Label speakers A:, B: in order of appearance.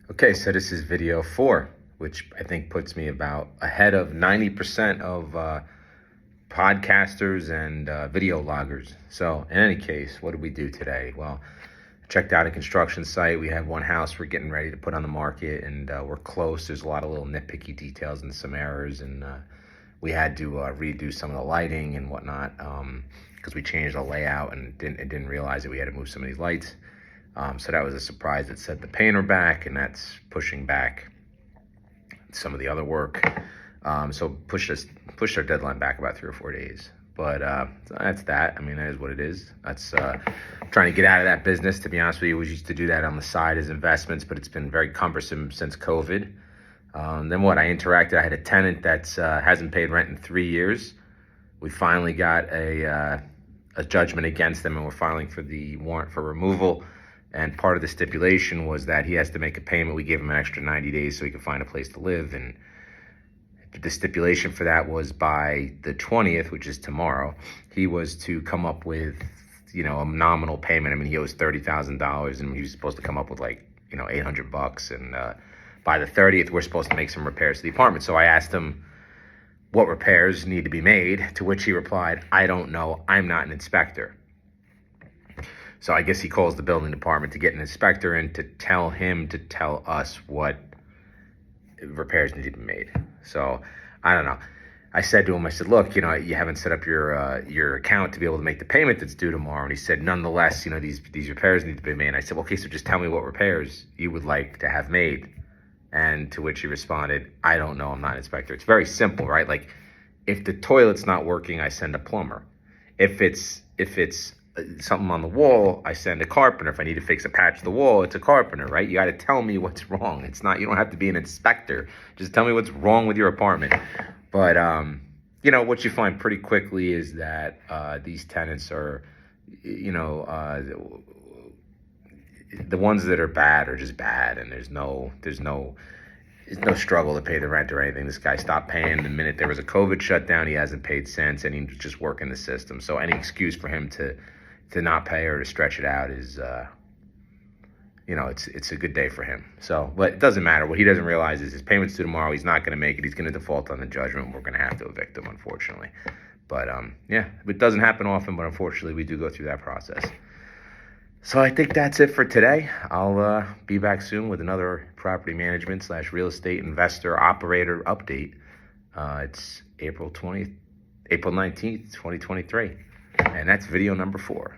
A: Okay, so this is video 4, which I think puts me about ahead of 90% of podcasters and video loggers. So in any case, what did we do today? Well, I checked out a construction site. We have one house we're getting ready to put on the market, and we're close. There's a lot of little nitpicky details and some errors, and we had to redo some of the lighting and whatnot because we changed the layout and didn't realize that we had to move some of these lights. So that was a surprise. It set the painter back, and that's pushing back some of the other work. So pushed our deadline back about 3 or 4 days. But that's that. I mean, that is what it is. That's trying to get out of that business. To be honest with you, we used to do that on the side as investments, but it's been very cumbersome since COVID. Then what? I had a tenant that hasn't paid rent in 3 years. We finally got a judgment against them, and we're filing for the warrant for removal. And part of the stipulation was that he has to make a payment. We gave him an extra 90 days so he could find a place to live. And the stipulation for that was by the 20th, which is tomorrow, he was to come up with, a nominal payment. I mean, he owes $30,000, and he was supposed to come up with $800. And by the 30th, we're supposed to make some repairs to the apartment. So I asked him what repairs need to be made, to which he replied, "I don't know. I'm not an inspector." So I guess he calls the building department to get an inspector in to tell him to tell us what repairs need to be made. So I don't know. I said to him, look, you haven't set up your account to be able to make the payment that's due tomorrow. And he said, nonetheless, these repairs need to be made. And I said, well, okay, so just tell me what repairs you would like to have made. And to which he responded, "I don't know. I'm not an inspector." It's very simple, right? Like, if the toilet's not working, I send a plumber. If it's something on the wall, I send a carpenter. If I need to fix a patch of the wall, it's a carpenter, right? You got to tell me what's wrong. You don't have to be an inspector. Just tell me what's wrong with your apartment. But, what you find pretty quickly is that these tenants are, the ones that are bad are just bad, and there's no struggle to pay the rent or anything. This guy stopped paying the minute there was a COVID shutdown. He hasn't paid since, and he's just working the system. So any excuse for him to not pay or to stretch it out is, it's a good day for him. So, but it doesn't matter. What he doesn't realize is his payment's due tomorrow. He's not going to make it. He's going to default on the judgment. We're going to have to evict him, unfortunately. But, it doesn't happen often, but unfortunately we do go through that process. So I think that's it for today. I'll be back soon with another property management / real estate investor operator update. It's April 19th, 2023. And that's video number 4.